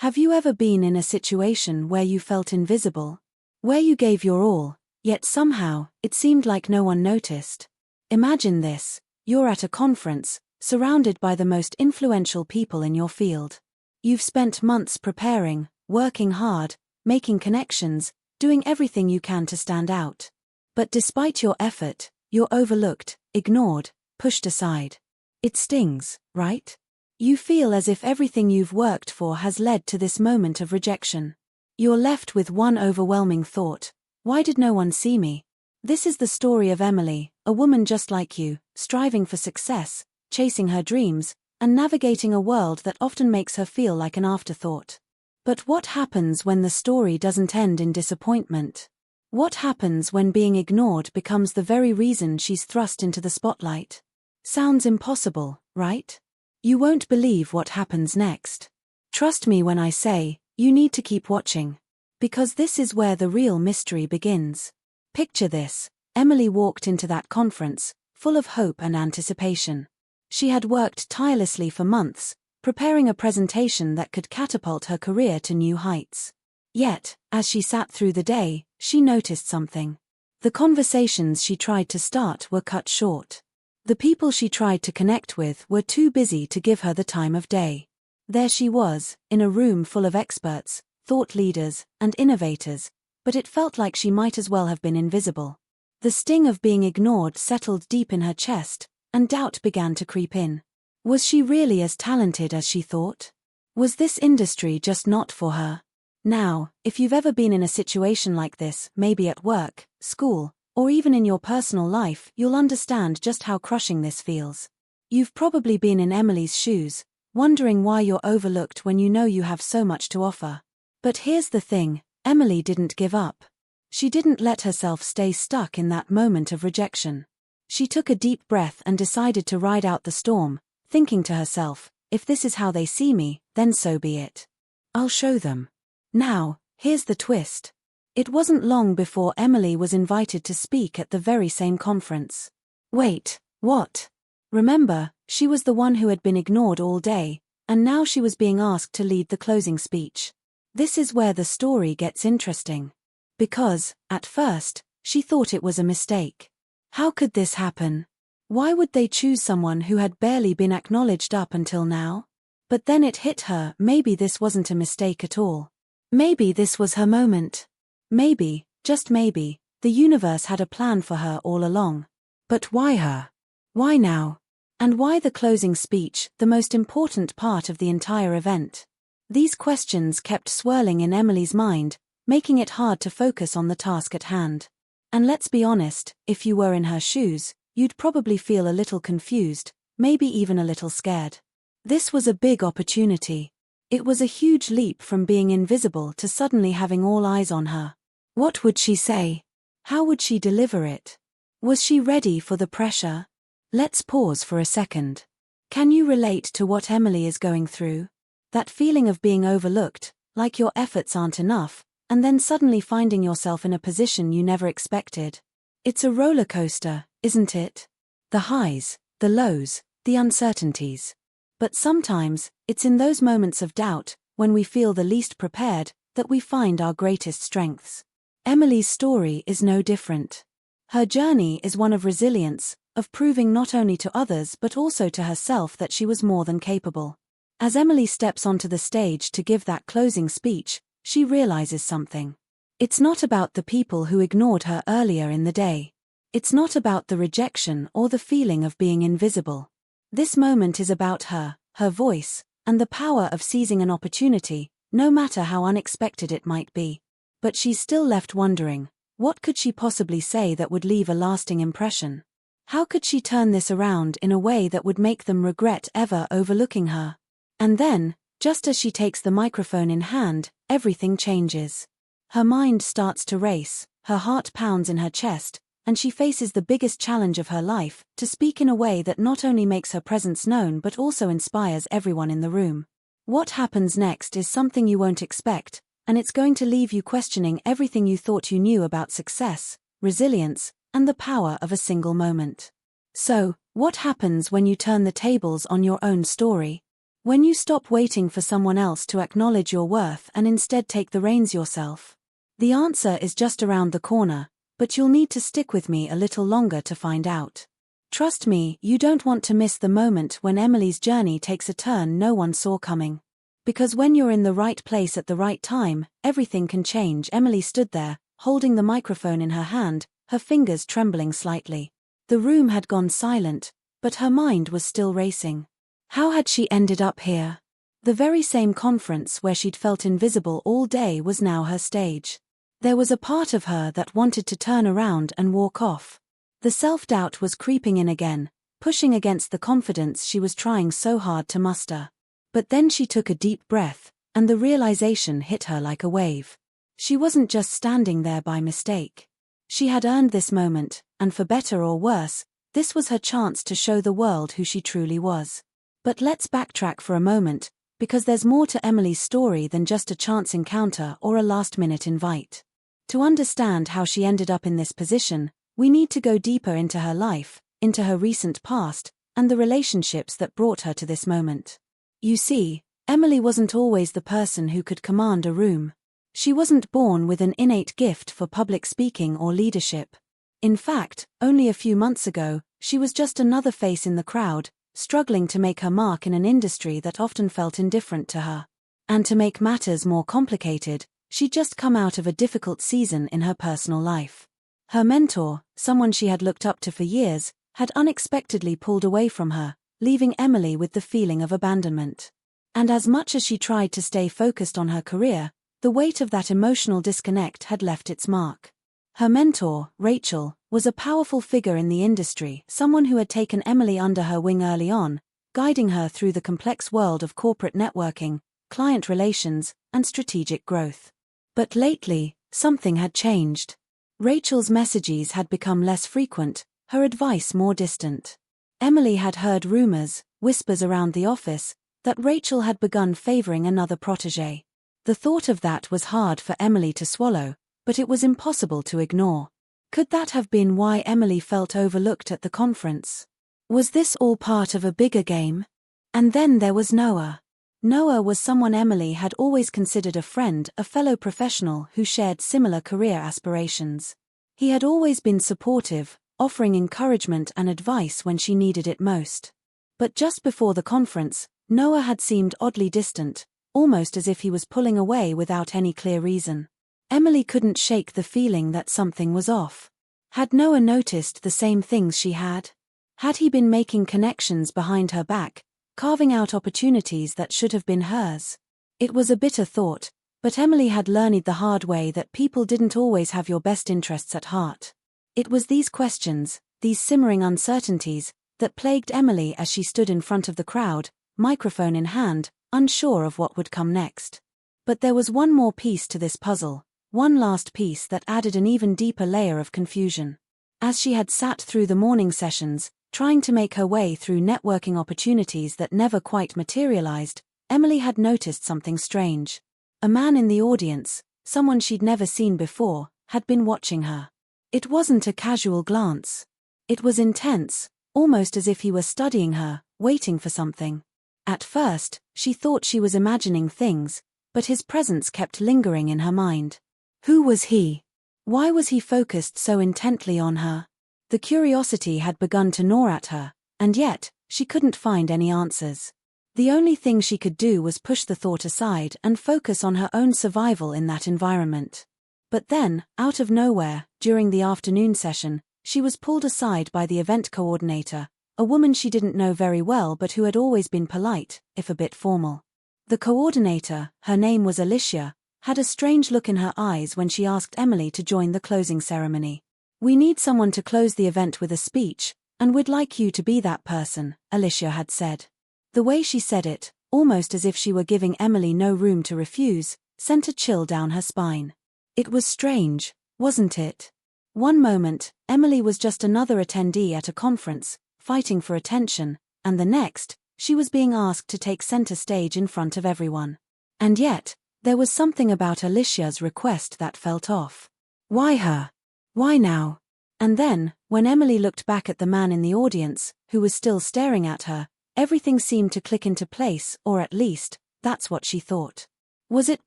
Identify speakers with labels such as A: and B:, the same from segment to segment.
A: Have you ever been in a situation where you felt invisible? Where you gave your all, yet somehow, it seemed like no one noticed? Imagine this: you're at a conference, surrounded by the most influential people in your field. You've spent months preparing, working hard, making connections, doing everything you can to stand out. But despite your effort, you're overlooked, ignored, pushed aside. It stings, right? You feel as if everything you've worked for has led to this moment of rejection. You're left with one overwhelming thought: why did no one see me? This is the story of Emily, a woman just like you, striving for success, chasing her dreams, and navigating a world that often makes her feel like an afterthought. But what happens when the story doesn't end in disappointment? What happens when being ignored becomes the very reason she's thrust into the spotlight? Sounds impossible, right? You won't believe what happens next. Trust me when I say, you need to keep watching. Because this is where the real mystery begins. Picture this: Emily walked into that conference, full of hope and anticipation. She had worked tirelessly for months, preparing a presentation that could catapult her career to new heights. Yet, as she sat through the day, she noticed something. The conversations she tried to start were cut short. The people she tried to connect with were too busy to give her the time of day. There she was, in a room full of experts, thought leaders, and innovators, but it felt like she might as well have been invisible. The sting of being ignored settled deep in her chest, and doubt began to creep in. Was she really as talented as she thought? Was this industry just not for her? Now, if you've ever been in a situation like this, maybe at work, school, or even in your personal life, you'll understand just how crushing this feels. You've probably been in Emily's shoes, wondering why you're overlooked when you know you have so much to offer. But here's the thing: Emily didn't give up. She didn't let herself stay stuck in that moment of rejection. She took a deep breath and decided to ride out the storm, thinking to herself, if this is how they see me, then so be it. I'll show them. Now, here's the twist. It wasn't long before Emily was invited to speak at the very same conference. Wait, what? Remember, she was the one who had been ignored all day, and now she was being asked to lead the closing speech. This is where the story gets interesting. Because, at first, she thought it was a mistake. How could this happen? Why would they choose someone who had barely been acknowledged up until now? But then it hit her: maybe this wasn't a mistake at all. Maybe this was her moment. Maybe, just maybe, the universe had a plan for her all along. But why her? Why now? And why the closing speech, the most important part of the entire event? These questions kept swirling in Emily's mind, making it hard to focus on the task at hand. And let's be honest, if you were in her shoes, you'd probably feel a little confused, maybe even a little scared. This was a big opportunity. It was a huge leap from being invisible to suddenly having all eyes on her. What would she say? How would she deliver it? Was she ready for the pressure? Let's pause for a second. Can you relate to what Emily is going through? That feeling of being overlooked, like your efforts aren't enough, and then suddenly finding yourself in a position you never expected. It's a roller coaster, isn't it? The highs, the lows, the uncertainties. But sometimes, it's in those moments of doubt, when we feel the least prepared, that we find our greatest strengths. Emily's story is no different. Her journey is one of resilience, of proving not only to others but also to herself that she was more than capable. As Emily steps onto the stage to give that closing speech, she realizes something. It's not about the people who ignored her earlier in the day. It's not about the rejection or the feeling of being invisible. This moment is about her, her voice, and the power of seizing an opportunity, no matter how unexpected it might be. But she's still left wondering, what could she possibly say that would leave a lasting impression? How could she turn this around in a way that would make them regret ever overlooking her? And then, just as she takes the microphone in hand, everything changes. Her mind starts to race, her heart pounds in her chest, and she faces the biggest challenge of her life, to speak in a way that not only makes her presence known but also inspires everyone in the room. What happens next is something you won't expect, and it's going to leave you questioning everything you thought you knew about success, resilience, and the power of a single moment. So, what happens when you turn the tables on your own story? When you stop waiting for someone else to acknowledge your worth and instead take the reins yourself. The answer is just around the corner, but you'll need to stick with me a little longer to find out. Trust me, you don't want to miss the moment when Emily's journey takes a turn no one saw coming. Because when you're in the right place at the right time, everything can change. Emily stood there, holding the microphone in her hand, her fingers trembling slightly. The room had gone silent, but her mind was still racing. How had she ended up here? The very same conference where she'd felt invisible all day was now her stage. There was a part of her that wanted to turn around and walk off. The self-doubt was creeping in again, pushing against the confidence she was trying so hard to muster. But then she took a deep breath, and the realization hit her like a wave. She wasn't just standing there by mistake. She had earned this moment, and for better or worse, this was her chance to show the world who she truly was. But let's backtrack for a moment, because there's more to Emily's story than just a chance encounter or a last-minute invite. To understand how she ended up in this position, we need to go deeper into her life, into her recent past, and the relationships that brought her to this moment. You see, Emily wasn't always the person who could command a room. She wasn't born with an innate gift for public speaking or leadership. In fact, only a few months ago, she was just another face in the crowd, struggling to make her mark in an industry that often felt indifferent to her. And to make matters more complicated, she'd just come out of a difficult season in her personal life. Her mentor, someone she had looked up to for years, had unexpectedly pulled away from her, leaving Emily with the feeling of abandonment. And as much as she tried to stay focused on her career, the weight of that emotional disconnect had left its mark. Her mentor, Rachel, was a powerful figure in the industry, someone who had taken Emily under her wing early on, guiding her through the complex world of corporate networking, client relations, and strategic growth. But lately, something had changed. Rachel's messages had become less frequent, her advice more distant. Emily had heard rumors, whispers around the office, that Rachel had begun favoring another protégé. The thought of that was hard for Emily to swallow, but it was impossible to ignore. Could that have been why Emily felt overlooked at the conference? Was this all part of a bigger game? And then there was Noah. Noah was someone Emily had always considered a friend, a fellow professional who shared similar career aspirations. He had always been supportive, offering encouragement and advice when she needed it most. But just before the conference, Noah had seemed oddly distant, almost as if he was pulling away without any clear reason. Emily couldn't shake the feeling that something was off. Had Noah noticed the same things she had? Had he been making connections behind her back, carving out opportunities that should have been hers? It was a bitter thought, but Emily had learned the hard way that people didn't always have your best interests at heart. It was these questions, these simmering uncertainties, that plagued Emily as she stood in front of the crowd, microphone in hand, unsure of what would come next. But there was one more piece to this puzzle, one last piece that added an even deeper layer of confusion. As she had sat through the morning sessions, trying to make her way through networking opportunities that never quite materialized, Emily had noticed something strange. A man in the audience, someone she'd never seen before, had been watching her. It wasn't a casual glance. It was intense, almost as if he were studying her, waiting for something. At first, she thought she was imagining things, but his presence kept lingering in her mind. Who was he? Why was he focused so intently on her? The curiosity had begun to gnaw at her, and yet, she couldn't find any answers. The only thing she could do was push the thought aside and focus on her own survival in that environment. But then, out of nowhere, during the afternoon session, she was pulled aside by the event coordinator, a woman she didn't know very well but who had always been polite, if a bit formal. The coordinator, her name was Alicia, had a strange look in her eyes when she asked Emily to join the closing ceremony. "We need someone to close the event with a speech, and we'd like you to be that person," Alicia had said. The way she said it, almost as if she were giving Emily no room to refuse, sent a chill down her spine. It was strange, wasn't it? One moment, Emily was just another attendee at a conference, fighting for attention, and the next, she was being asked to take center stage in front of everyone. And yet, there was something about Alicia's request that felt off. Why her? Why now? And then, when Emily looked back at the man in the audience, who was still staring at her, Everything seemed to click into place, or at least, that's what she thought. Was it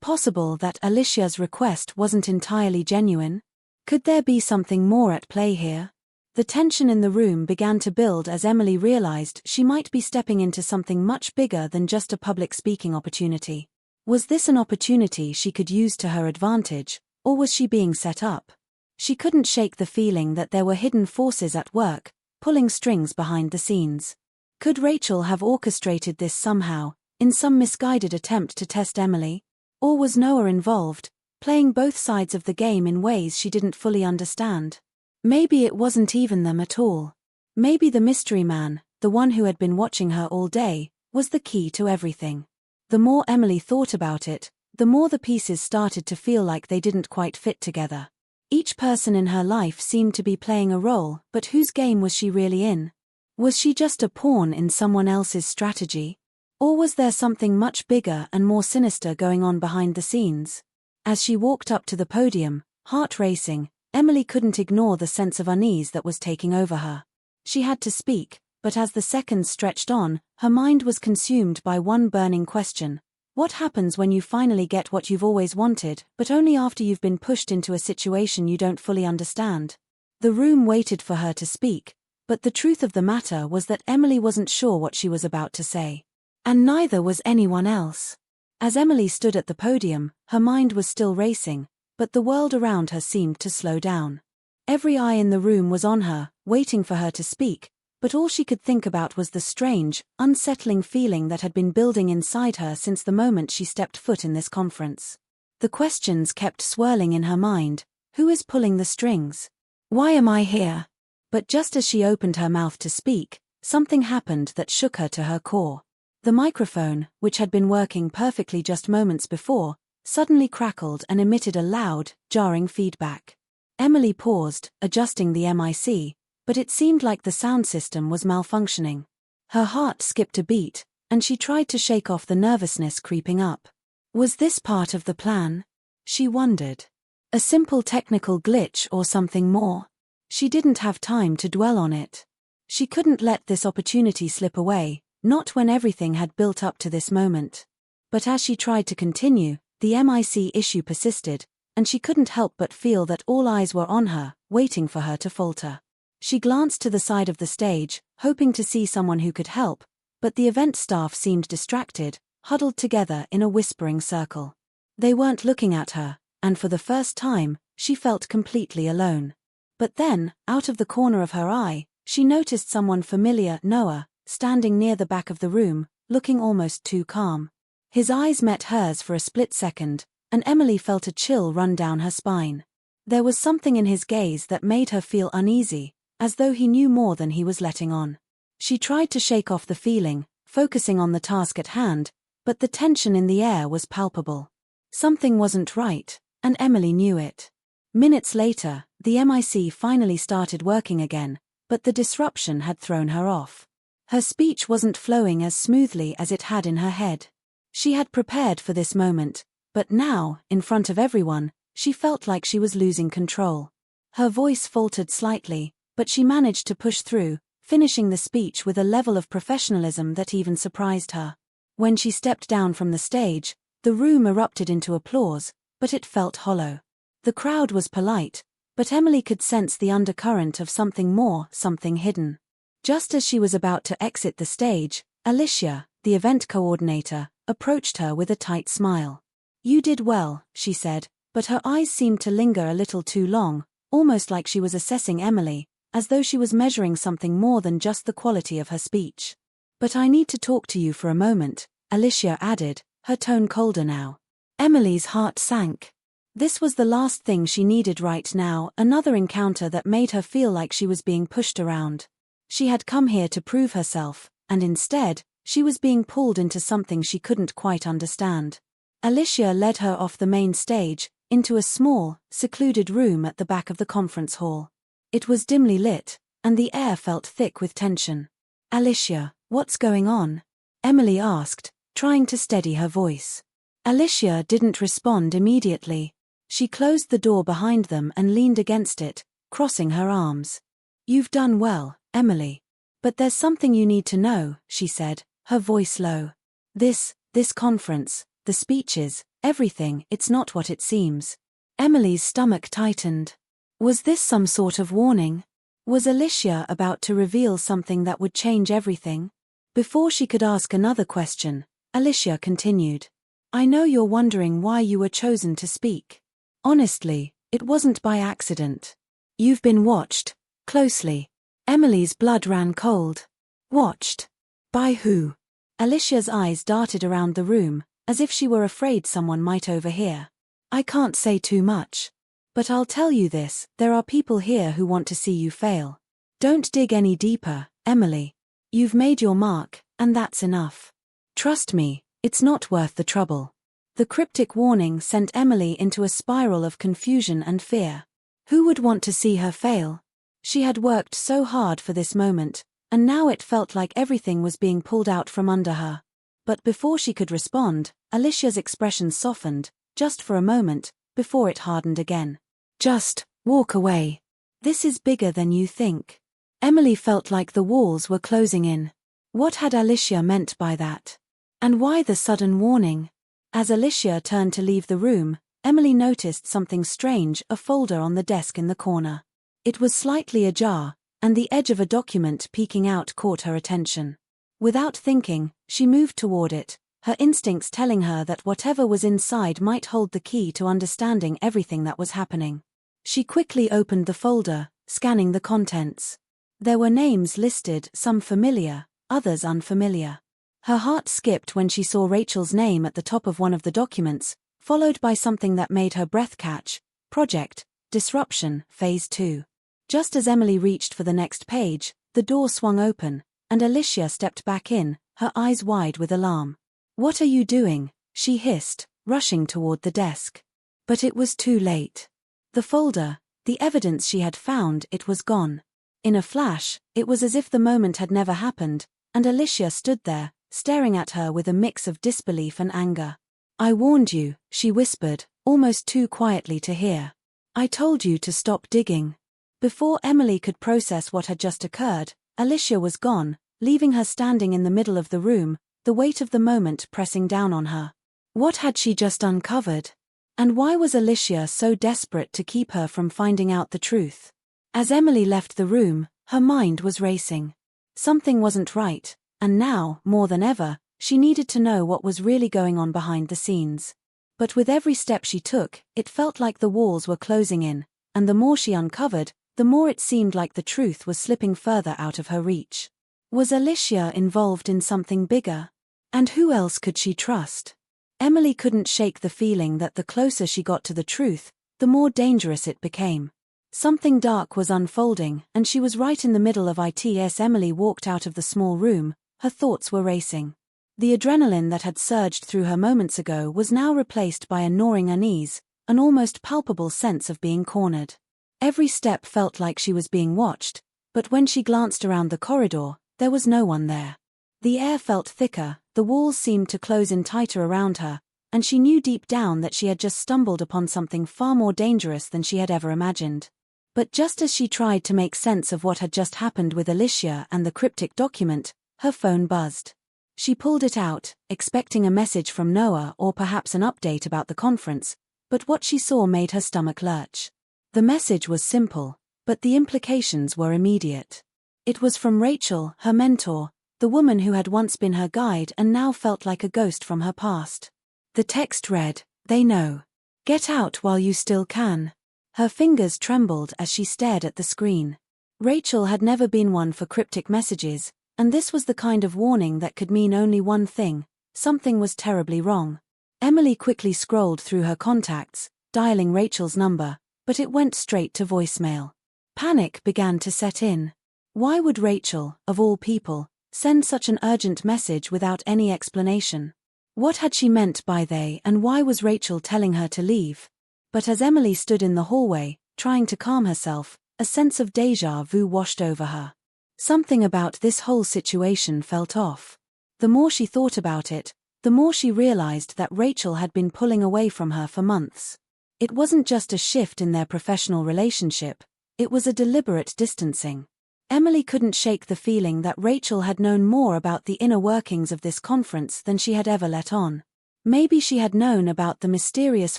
A: possible that Alicia's request wasn't entirely genuine? Could there be something more at play here? The tension in the room began to build as Emily realized she might be stepping into something much bigger than just a public speaking opportunity. Was this an opportunity she could use to her advantage, or was she being set up? She couldn't shake the feeling that there were hidden forces at work, pulling strings behind the scenes. Could Rachel have orchestrated this somehow, in some misguided attempt to test Emily? Or was Noah involved, playing both sides of the game in ways she didn't fully understand? Maybe it wasn't even them at all. Maybe the mystery man, the one who had been watching her all day, was the key to everything. The more Emily thought about it, the more the pieces started to feel like they didn't quite fit together. Each person in her life seemed to be playing a role, but whose game was she really in? Was she just a pawn in someone else's strategy? Or was there something much bigger and more sinister going on behind the scenes? As she walked up to the podium, heart racing, Emily couldn't ignore the sense of unease that was taking over her. She had to speak, but as the seconds stretched on, her mind was consumed by one burning question. What happens when you finally get what you've always wanted, but only after you've been pushed into a situation you don't fully understand? The room waited for her to speak, but the truth of the matter was that Emily wasn't sure what she was about to say. And neither was anyone else. As Emily stood at the podium, her mind was still racing, but the world around her seemed to slow down. Every eye in the room was on her, waiting for her to speak, but all she could think about was the strange, unsettling feeling that had been building inside her since the moment she stepped foot in this conference. The questions kept swirling in her mind. Who is pulling the strings? Why am I here? But just as she opened her mouth to speak, something happened that shook her to her core. The microphone, which had been working perfectly just moments before, suddenly crackled and emitted a loud, jarring feedback. Emily paused, adjusting the mic, but it seemed like the sound system was malfunctioning. Her heart skipped a beat, and she tried to shake off the nervousness creeping up. Was this part of the plan? She wondered. A simple technical glitch or something more? She didn't have time to dwell on it. She couldn't let this opportunity slip away, not when everything had built up to this moment. But as she tried to continue, the MIC issue persisted, and she couldn't help but feel that all eyes were on her, waiting for her to falter. She glanced to the side of the stage, hoping to see someone who could help, but the event staff seemed distracted, huddled together in a whispering circle. They weren't looking at her, and for the first time, she felt completely alone. But then, out of the corner of her eye, she noticed someone familiar, Noah, standing near the back of the room, looking almost too calm. His eyes met hers for a split second, and Emily felt a chill run down her spine. There was something in his gaze that made her feel uneasy, as though he knew more than he was letting on. She tried to shake off the feeling, focusing on the task at hand, but the tension in the air was palpable. Something wasn't right, and Emily knew it. Minutes later, the MIC finally started working again, but the disruption had thrown her off. Her speech wasn't flowing as smoothly as it had in her head. She had prepared for this moment, but now, in front of everyone, she felt like she was losing control. Her voice faltered slightly, but she managed to push through, finishing the speech with a level of professionalism that even surprised her. When she stepped down from the stage, the room erupted into applause, but it felt hollow. The crowd was polite, but Emily could sense the undercurrent of something more, something hidden. Just as she was about to exit the stage, Alicia, the event coordinator, approached her with a tight smile. "You did well," she said, but her eyes seemed to linger a little too long, almost like she was assessing Emily, as though she was measuring something more than just the quality of her speech. "But I need to talk to you for a moment," Alicia added, her tone colder now. Emily's heart sank. This was the last thing she needed right now, another encounter that made her feel like she was being pushed around. She had come here to prove herself, and instead, she was being pulled into something she couldn't quite understand. Alicia led her off the main stage, into a small, secluded room at the back of the conference hall. It was dimly lit, and the air felt thick with tension. "Alicia, what's going on?" Emily asked, trying to steady her voice. Alicia didn't respond immediately. She closed the door behind them and leaned against it, crossing her arms. "You've done well, Emily. But there's something you need to know, she said, her voice low. This conference, the speeches, everything, it's not what it seems. Emily's stomach tightened. Was this some sort of warning? Was Alicia about to reveal something that would change everything? Before she could ask another question, Alicia continued. I know you're wondering why you were chosen to speak. Honestly, it wasn't by accident. You've been watched, closely. Emily's blood ran cold. Watched? By who? Alicia's eyes darted around the room, as if she were afraid someone might overhear. I can't say too much. But I'll tell you this, there are people here who want to see you fail. Don't dig any deeper, Emily. You've made your mark, and that's enough. Trust me, it's not worth the trouble. The cryptic warning sent Emily into a spiral of confusion and fear. Who would want to see her fail? She had worked so hard for this moment, and now it felt like everything was being pulled out from under her. But before she could respond, Alicia's expression softened, just for a moment, before it hardened again. Just walk away. This is bigger than you think. Emily felt like the walls were closing in. What had Alicia meant by that? And why the sudden warning? As Alicia turned to leave the room, Emily noticed something strange, a folder on the desk in the corner. It was slightly ajar, and the edge of a document peeking out caught her attention. Without thinking, she moved toward it, her instincts telling her that whatever was inside might hold the key to understanding everything that was happening. She quickly opened the folder, scanning the contents. There were names listed, some familiar, others unfamiliar. Her heart skipped when she saw Rachel's name at the top of one of the documents, followed by something that made her breath catch. Project, Disruption, Phase 2. Just as Emily reached for the next page, the door swung open, and Alicia stepped back in, her eyes wide with alarm. What are you doing? She hissed, rushing toward the desk. But it was too late. The folder, the evidence she had found, it was gone. In a flash, it was as if the moment had never happened, and Alicia stood there, staring at her with a mix of disbelief and anger. I warned you, she whispered, almost too quietly to hear. I told you to stop digging. Before Emily could process what had just occurred, Alicia was gone, leaving her standing in the middle of the room, the weight of the moment pressing down on her. What had she just uncovered? And why was Alicia so desperate to keep her from finding out the truth? As Emily left the room, her mind was racing. Something wasn't right, and now, more than ever, she needed to know what was really going on behind the scenes. But with every step she took, it felt like the walls were closing in, and the more she uncovered, the more it seemed like the truth was slipping further out of her reach. Was Alicia involved in something bigger? And who else could she trust? Emily couldn't shake the feeling that the closer she got to the truth, the more dangerous it became. Something dark was unfolding, and she was right in the middle of it as Emily walked out of the small room. Her thoughts were racing. The adrenaline that had surged through her moments ago was now replaced by a gnawing unease, an almost palpable sense of being cornered. Every step felt like she was being watched, but when she glanced around the corridor, there was no one there. The air felt thicker, the walls seemed to close in tighter around her, and she knew deep down that she had just stumbled upon something far more dangerous than she had ever imagined. But just as she tried to make sense of what had just happened with Alicia and the cryptic document, her phone buzzed. She pulled it out, expecting a message from Noah or perhaps an update about the conference, but what she saw made her stomach lurch. The message was simple, but the implications were immediate. It was from Rachel, her mentor, the woman who had once been her guide and now felt like a ghost from her past. The text read, "They know. Get out while you still can." Her fingers trembled as she stared at the screen. Rachel had never been one for cryptic messages, and this was the kind of warning that could mean only one thing: something was terribly wrong. Emily quickly scrolled through her contacts, dialing Rachel's number, but it went straight to voicemail. Panic began to set in. Why would Rachel, of all people, send such an urgent message without any explanation? What had she meant by they, and why was Rachel telling her to leave? But as Emily stood in the hallway, trying to calm herself, a sense of déjà vu washed over her. Something about this whole situation felt off. The more she thought about it, the more she realized that Rachel had been pulling away from her for months. It wasn't just a shift in their professional relationship, it was a deliberate distancing. Emily couldn't shake the feeling that Rachel had known more about the inner workings of this conference than she had ever let on. Maybe she had known about the mysterious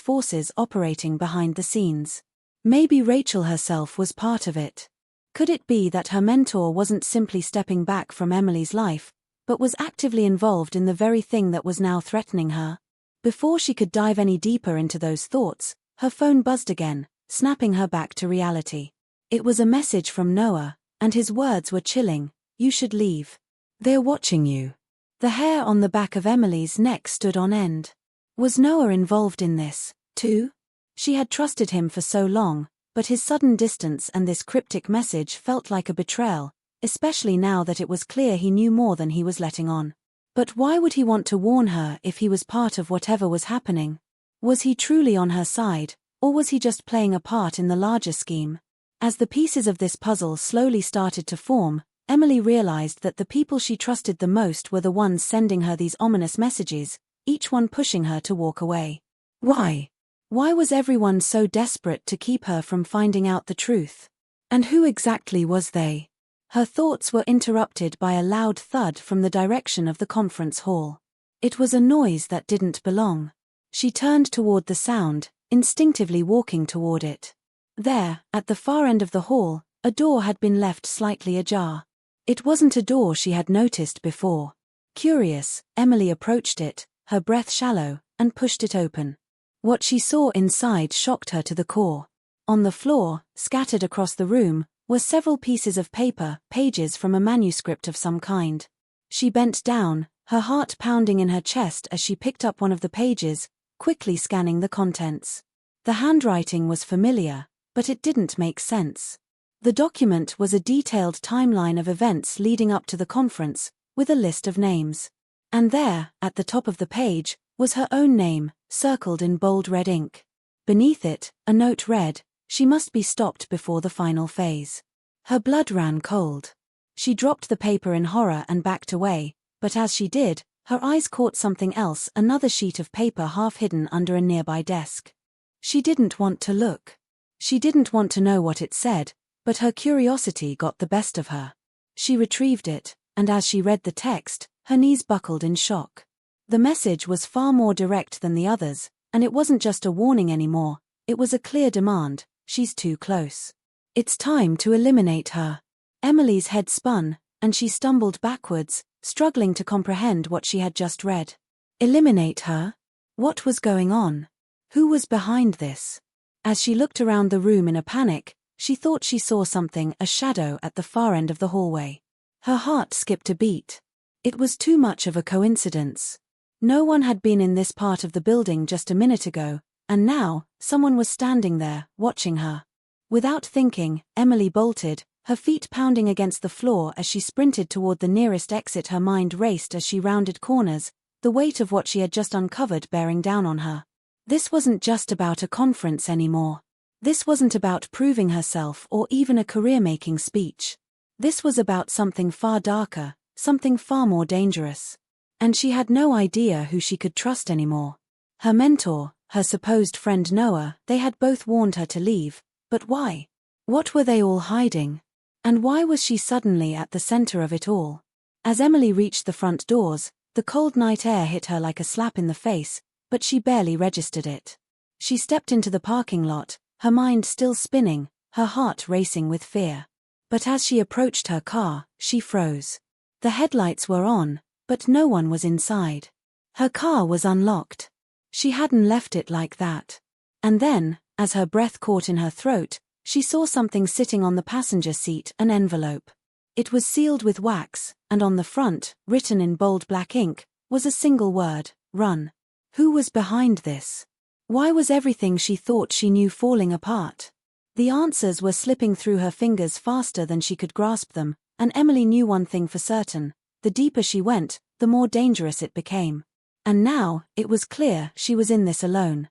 A: forces operating behind the scenes. Maybe Rachel herself was part of it. Could it be that her mentor wasn't simply stepping back from Emily's life, but was actively involved in the very thing that was now threatening her? Before she could dive any deeper into those thoughts, her phone buzzed again, snapping her back to reality. It was a message from Noah, and his words were chilling. "You should leave. They're watching you." The hair on the back of Emily's neck stood on end. Was Noah involved in this, too? She had trusted him for so long, but his sudden distance and this cryptic message felt like a betrayal, especially now that it was clear he knew more than he was letting on. But why would he want to warn her if he was part of whatever was happening? Was he truly on her side, or was he just playing a part in the larger scheme? As the pieces of this puzzle slowly started to form, Emily realized that the people she trusted the most were the ones sending her these ominous messages, each one pushing her to walk away. Why? Why was everyone so desperate to keep her from finding out the truth? And who exactly was they? Her thoughts were interrupted by a loud thud from the direction of the conference hall. It was a noise that didn't belong. She turned toward the sound, instinctively walking toward it. There, at the far end of the hall, a door had been left slightly ajar. It wasn't a door she had noticed before. Curious, Emily approached it, her breath shallow, and pushed it open. What she saw inside shocked her to the core. On the floor, scattered across the room, were several pieces of paper, pages from a manuscript of some kind. She bent down, her heart pounding in her chest as she picked up one of the pages, quickly scanning the contents. The handwriting was familiar, but it didn't make sense. The document was a detailed timeline of events leading up to the conference, with a list of names. And there, at the top of the page, was her own name, circled in bold red ink. Beneath it, a note read, "She must be stopped before the final phase." Her blood ran cold. She dropped the paper in horror and backed away, but as she did, her eyes caught something else, another sheet of paper half hidden under a nearby desk. She didn't want to look. She didn't want to know what it said, but her curiosity got the best of her. She retrieved it, and as she read the text, her knees buckled in shock. The message was far more direct than the others, and it wasn't just a warning anymore, it was a clear demand: she's too close. It's time to eliminate her. Emily's head spun, and she stumbled backwards, struggling to comprehend what she had just read. Eliminate her? What was going on? Who was behind this? As she looked around the room in a panic, she thought she saw something, a shadow at the far end of the hallway. Her heart skipped a beat. It was too much of a coincidence. No one had been in this part of the building just a minute ago, and now, someone was standing there, watching her. Without thinking, Emily bolted, her feet pounding against the floor as she sprinted toward the nearest exit. Her mind raced as she rounded corners, the weight of what she had just uncovered bearing down on her. This wasn't just about a conference anymore. This wasn't about proving herself or even a career-making speech. This was about something far darker, something far more dangerous. And she had no idea who she could trust anymore. Her mentor, her supposed friend Noah, they had both warned her to leave, but why? What were they all hiding? And why was she suddenly at the center of it all? As Emily reached the front doors, the cold night air hit her like a slap in the face, but she barely registered it. She stepped into the parking lot, her mind still spinning, her heart racing with fear. But as she approached her car, she froze. The headlights were on, but no one was inside. Her car was unlocked. She hadn't left it like that. And then, as her breath caught in her throat, she saw something sitting on the passenger seat, an envelope. It was sealed with wax, and on the front, written in bold black ink, was a single word: run. Who was behind this? Why was everything she thought she knew falling apart? The answers were slipping through her fingers faster than she could grasp them, and Emily knew one thing for certain: the deeper she went, the more dangerous it became. And now, it was clear she was in this alone.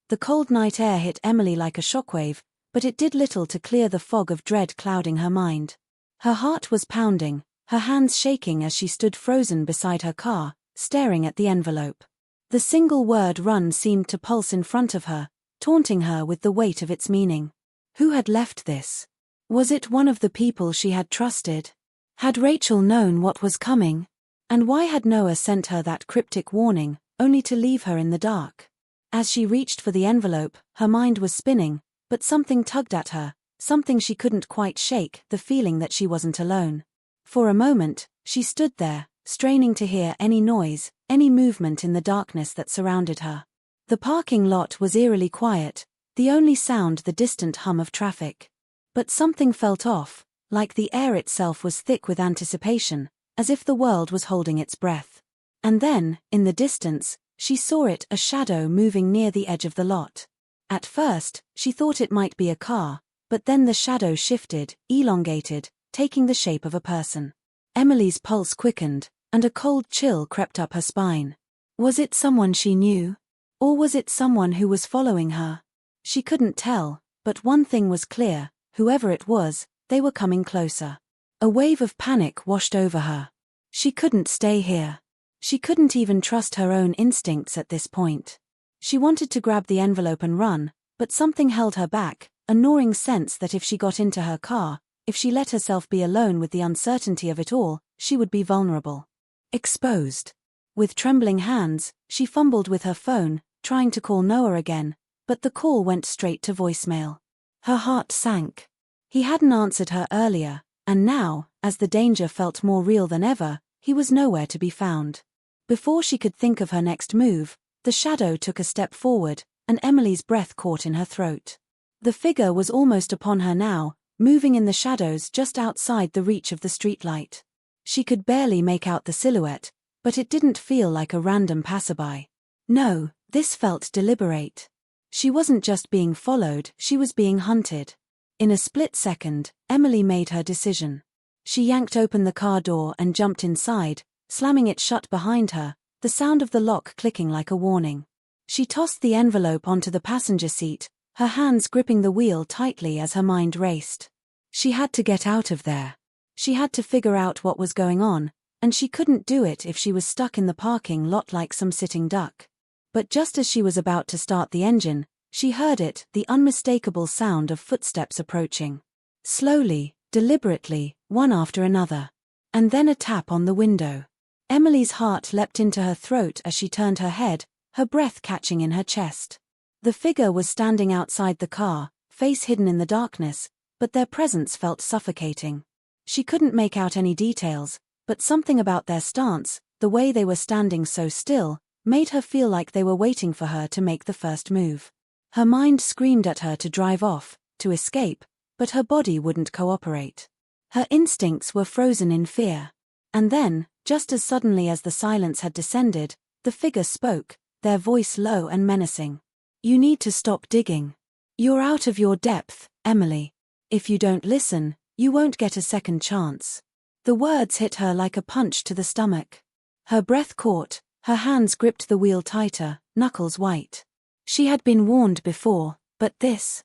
A: The cold night air hit Emily like a shockwave, but it did little to clear the fog of dread clouding her mind. Her heart was pounding, her hands shaking as she stood frozen beside her car, staring at the envelope. The single word "run" seemed to pulse in front of her, taunting her with the weight of its meaning. Who had left this? Was it one of the people she had trusted? Had Rachel known what was coming? And why had Noah sent her that cryptic warning, only to leave her in the dark? As she reached for the envelope, her mind was spinning, but something tugged at her, something she couldn't quite shake, the feeling that she wasn't alone. For a moment, she stood there, straining to hear any noise, any movement in the darkness that surrounded her. The parking lot was eerily quiet, the only sound the distant hum of traffic. But something felt off, like the air itself was thick with anticipation, as if the world was holding its breath. And then, in the distance, she saw it, a shadow moving near the edge of the lot. At first, she thought it might be a car, but then the shadow shifted, elongated, taking the shape of a person. Emily's pulse quickened, and a cold chill crept up her spine. Was it someone she knew? Or was it someone who was following her? She couldn't tell, but one thing was clear, whoever it was, they were coming closer. A wave of panic washed over her. She couldn't stay here. She couldn't even trust her own instincts at this point. She wanted to grab the envelope and run, but something held her back, a gnawing sense that if she got into her car, if she let herself be alone with the uncertainty of it all, she would be vulnerable. Exposed. With trembling hands, she fumbled with her phone, trying to call Noah again, but the call went straight to voicemail. Her heart sank. He hadn't answered her earlier, and now, as the danger felt more real than ever, he was nowhere to be found. Before she could think of her next move, the shadow took a step forward, and Emily's breath caught in her throat. The figure was almost upon her now, moving in the shadows just outside the reach of the streetlight. She could barely make out the silhouette, but it didn't feel like a random passerby. No, this felt deliberate. She wasn't just being followed, she was being hunted. In a split second, Emily made her decision. She yanked open the car door and jumped inside, slamming it shut behind her, the sound of the lock clicking like a warning. She tossed the envelope onto the passenger seat, her hands gripping the wheel tightly as her mind raced. She had to get out of there. She had to figure out what was going on, and she couldn't do it if she was stuck in the parking lot like some sitting duck. But just as she was about to start the engine, she heard it, the unmistakable sound of footsteps approaching. Slowly, deliberately, one after another. And then a tap on the window. Emily's heart leapt into her throat as she turned her head, her breath catching in her chest. The figure was standing outside the car, face hidden in the darkness, but their presence felt suffocating. She couldn't make out any details, but something about their stance, the way they were standing so still, made her feel like they were waiting for her to make the first move. Her mind screamed at her to drive off, to escape, but her body wouldn't cooperate. Her instincts were frozen in fear. And then, just as suddenly as the silence had descended, the figure spoke, their voice low and menacing. "You need to stop digging. You're out of your depth, Emily. If you don't listen, you won't get a second chance." The words hit her like a punch to the stomach. Her breath caught, her hands gripped the wheel tighter, knuckles white. She had been warned before, but this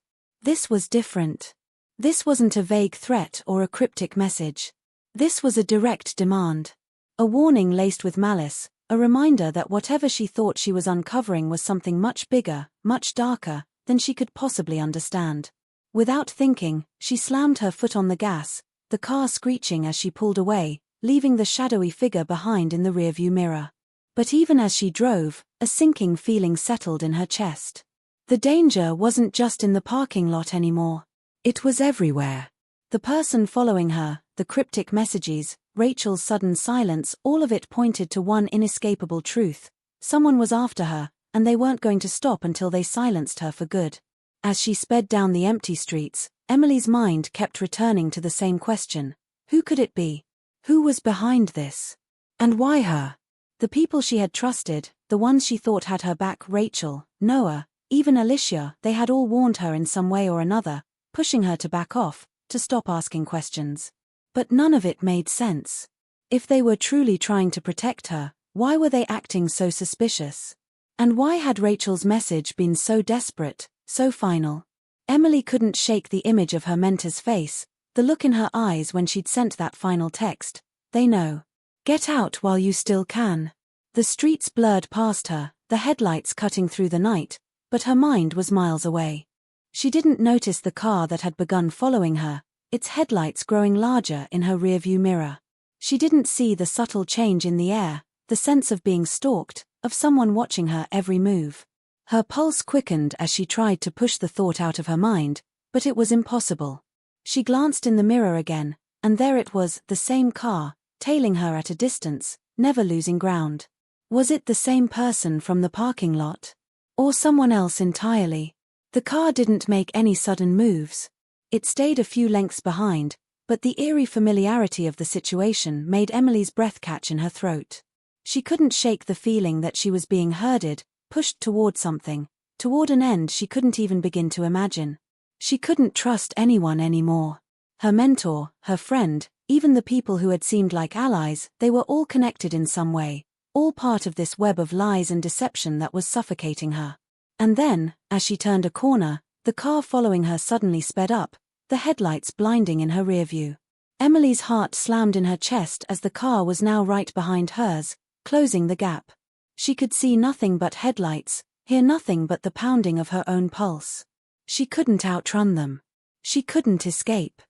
A: was different. This wasn't a vague threat or a cryptic message. This was a direct demand. A warning laced with malice, a reminder that whatever she thought she was uncovering was something much bigger, much darker, than she could possibly understand. Without thinking, she slammed her foot on the gas, the car screeching as she pulled away, leaving the shadowy figure behind in the rearview mirror. But even as she drove, a sinking feeling settled in her chest. The danger wasn't just in the parking lot anymore. It was everywhere. The person following her, the cryptic messages, Rachel's sudden silence, all of it pointed to one inescapable truth. Someone was after her, and they weren't going to stop until they silenced her for good. As she sped down the empty streets, Emily's mind kept returning to the same question. Who could it be? Who was behind this? And why her? The people she had trusted, the ones she thought had her back, Rachel, Noah, even Alicia, they had all warned her in some way or another, pushing her to back off, to stop asking questions. But none of it made sense. If they were truly trying to protect her, why were they acting so suspicious? And why had Rachel's message been so desperate, so final? Emily couldn't shake the image of her mentor's face, the look in her eyes when she'd sent that final text. They know. Get out while you still can. The streets blurred past her, the headlights cutting through the night, but her mind was miles away. She didn't notice the car that had begun following her, its headlights growing larger in her rearview mirror. She didn't see the subtle change in the air, the sense of being stalked, of someone watching her every move. Her pulse quickened as she tried to push the thought out of her mind, but it was impossible. She glanced in the mirror again, and there it was, the same car, tailing her at a distance, never losing ground. Was it the same person from the parking lot? Or someone else entirely? The car didn't make any sudden moves. It stayed a few lengths behind, but the eerie familiarity of the situation made Emily's breath catch in her throat. She couldn't shake the feeling that she was being herded, pushed toward something, toward an end she couldn't even begin to imagine. She couldn't trust anyone anymore. Her mentor, her friend, even the people who had seemed like allies, they were all connected in some way, all part of this web of lies and deception that was suffocating her. And then, as she turned a corner, the car following her suddenly sped up, the headlights blinding in her rearview. Emily's heart slammed in her chest as the car was now right behind hers, closing the gap. She could see nothing but headlights, hear nothing but the pounding of her own pulse. She couldn't outrun them. She couldn't escape.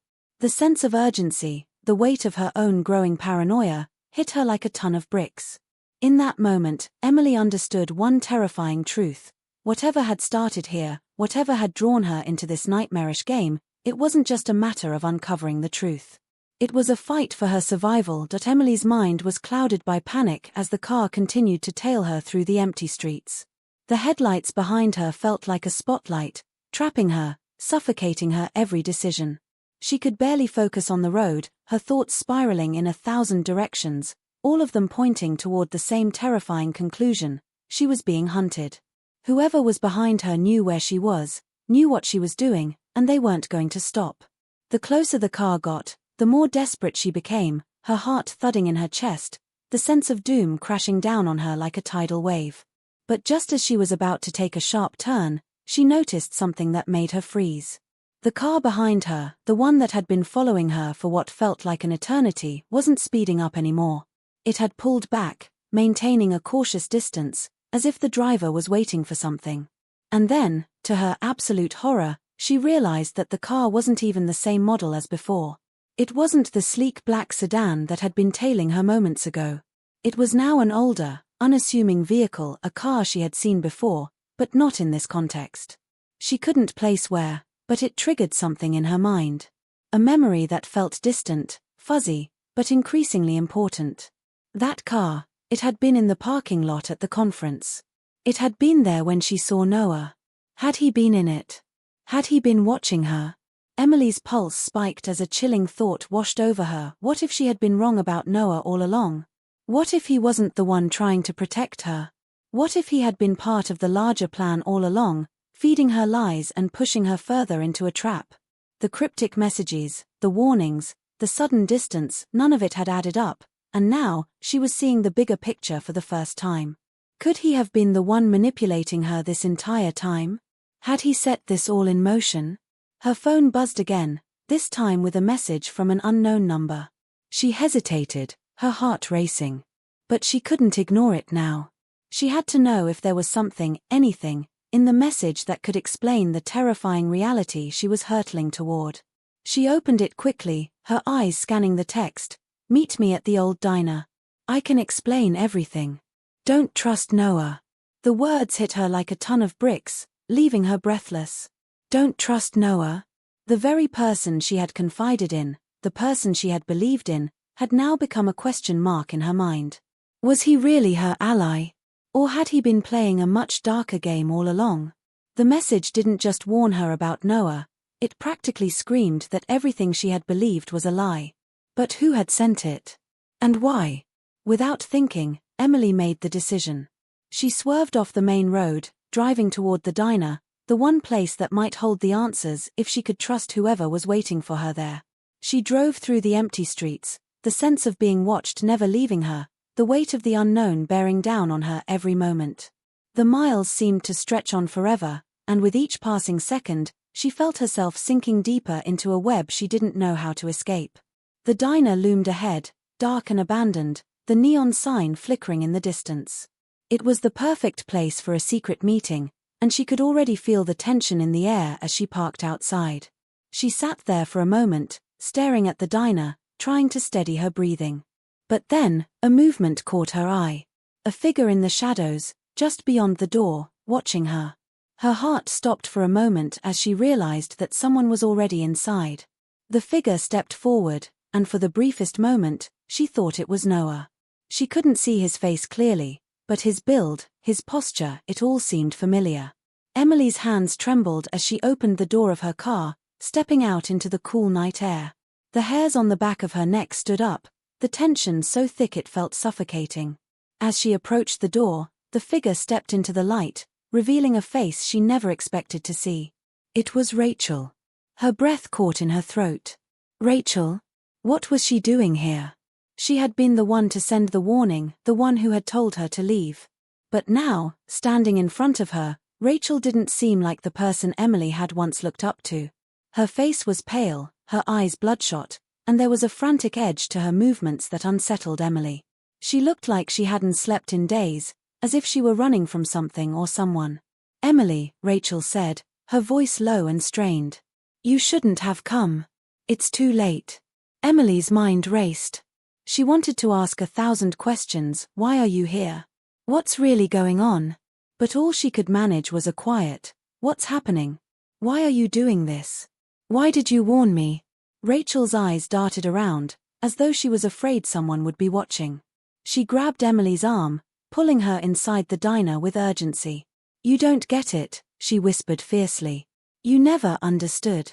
A: The sense of urgency, the weight of her own growing paranoia, hit her like a ton of bricks. In that moment, Emily understood one terrifying truth. Whatever had started here, whatever had drawn her into this nightmarish game, it wasn't just a matter of uncovering the truth. It was a fight for her survival. Emily's mind was clouded by panic as the car continued to tail her through the empty streets. The headlights behind her felt like a spotlight, trapping her, suffocating her every decision. She could barely focus on the road, her thoughts spiraling in 1,000 directions, all of them pointing toward the same terrifying conclusion: she was being hunted. Whoever was behind her knew where she was, knew what she was doing, and they weren't going to stop. The closer the car got, the more desperate she became, her heart thudding in her chest, the sense of doom crashing down on her like a tidal wave. But just as she was about to take a sharp turn, she noticed something that made her freeze. The car behind her, the one that had been following her for what felt like an eternity, wasn't speeding up anymore. It had pulled back, maintaining a cautious distance, as if the driver was waiting for something. And then, to her absolute horror, she realized that the car wasn't even the same model as before. It wasn't the sleek black sedan that had been tailing her moments ago. It was now an older, unassuming vehicle, a car she had seen before, but not in this context. She couldn't place where, but it triggered something in her mind. A memory that felt distant, fuzzy, but increasingly important. That car, it had been in the parking lot at the conference. It had been there when she saw Noah. Had he been in it? Had he been watching her? Emily's pulse spiked as a chilling thought washed over her. What if she had been wrong about Noah all along? What if he wasn't the one trying to protect her? What if he had been part of the larger plan all along, feeding her lies and pushing her further into a trap? The cryptic messages, the warnings, the sudden distance, none of it had added up, and now, she was seeing the bigger picture for the first time. Could he have been the one manipulating her this entire time? Had he set this all in motion? Her phone buzzed again, this time with a message from an unknown number. She hesitated, her heart racing. But she couldn't ignore it now. She had to know if there was something, anything, in the message that could explain the terrifying reality she was hurtling toward. She opened it quickly, her eyes scanning the text. "Meet me at the old diner. I can explain everything. Don't trust Noah." The words hit her like a ton of bricks, leaving her breathless. Don't trust Noah? The very person she had confided in, the person she had believed in, had now become a question mark in her mind. Was he really her ally? Or had he been playing a much darker game all along? The message didn't just warn her about Noah, it practically screamed that everything she had believed was a lie. But who had sent it? And why? Without thinking, Emily made the decision. She swerved off the main road, driving toward the diner, the one place that might hold the answers if she could trust whoever was waiting for her there. She drove through the empty streets, the sense of being watched never leaving her, the weight of the unknown bearing down on her every moment. The miles seemed to stretch on forever, and with each passing second, she felt herself sinking deeper into a web she didn't know how to escape. The diner loomed ahead, dark and abandoned, the neon sign flickering in the distance. It was the perfect place for a secret meeting, and she could already feel the tension in the air as she parked outside. She sat there for a moment, staring at the diner, trying to steady her breathing. But then, a movement caught her eye. A figure in the shadows, just beyond the door, watching her. Her heart stopped for a moment as she realized that someone was already inside. The figure stepped forward, and for the briefest moment, she thought it was Noah. She couldn't see his face clearly, but his build, his posture, it all seemed familiar. Emily's hands trembled as she opened the door of her car, stepping out into the cool night air. The hairs on the back of her neck stood up, the tension so thick it felt suffocating. As she approached the door, the figure stepped into the light, revealing a face she never expected to see. It was Rachel. Her breath caught in her throat. Rachel? What was she doing here? She had been the one to send the warning, the one who had told her to leave. But now, standing in front of her, Rachel didn't seem like the person Emily had once looked up to. Her face was pale, her eyes bloodshot, and there was a frantic edge to her movements that unsettled Emily. She looked like she hadn't slept in days, as if she were running from something or someone. Emily, Rachel said, her voice low and strained. You shouldn't have come. It's too late. Emily's mind raced. She wanted to ask 1,000 questions. Why are you here? What's really going on? But all she could manage was a quiet, what's happening? Why are you doing this? Why did you warn me? Rachel's eyes darted around, as though she was afraid someone would be watching. She grabbed Emily's arm, pulling her inside the diner with urgency. You don't get it, she whispered fiercely. You never understood.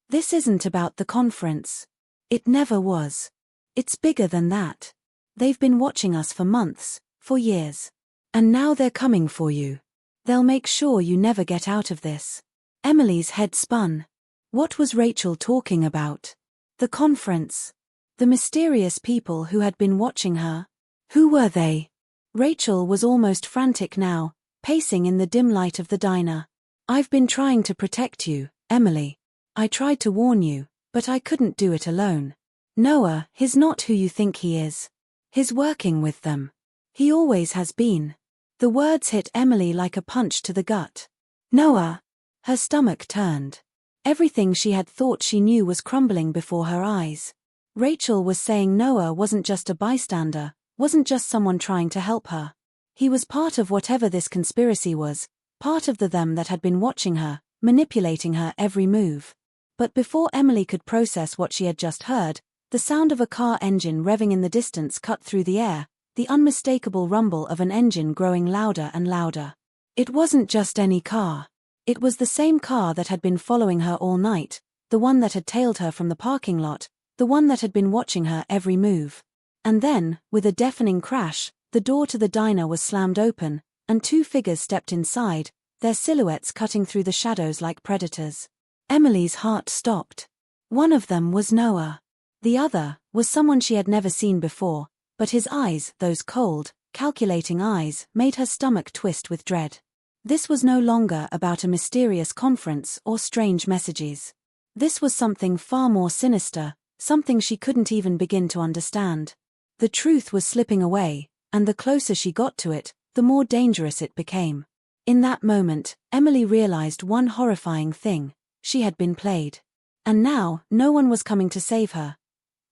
A: This isn't about the conference. It never was. It's bigger than that. They've been watching us for months, for years. And now they're coming for you. They'll make sure you never get out of this. Emily's head spun. What was Rachel talking about? The conference. The mysterious people who had been watching her. Who were they? Rachel was almost frantic now, pacing in the dim light of the diner. I've been trying to protect you, Emily. I tried to warn you, but I couldn't do it alone. Noah, he's not who you think he is. He's working with them. He always has been. The words hit Emily like a punch to the gut. Noah! Her stomach turned. Everything she had thought she knew was crumbling before her eyes. Rachel was saying Noah wasn't just a bystander, wasn't just someone trying to help her. He was part of whatever this conspiracy was, part of the them that had been watching her, manipulating her every move. But before Emily could process what she had just heard, the sound of a car engine revving in the distance cut through the air, the unmistakable rumble of an engine growing louder and louder. It wasn't just any car. It was the same car that had been following her all night, the one that had tailed her from the parking lot, the one that had been watching her every move. And then, with a deafening crash, the door to the diner was slammed open, and two figures stepped inside, their silhouettes cutting through the shadows like predators. Emily's heart stopped. One of them was Noah. The other was someone she had never seen before, but his eyes, those cold, calculating eyes, made her stomach twist with dread. This was no longer about a mysterious conference or strange messages. This was something far more sinister, something she couldn't even begin to understand. The truth was slipping away, and the closer she got to it, the more dangerous it became. In that moment, Emily realized one horrifying thing: she had been played. And now, no one was coming to save her.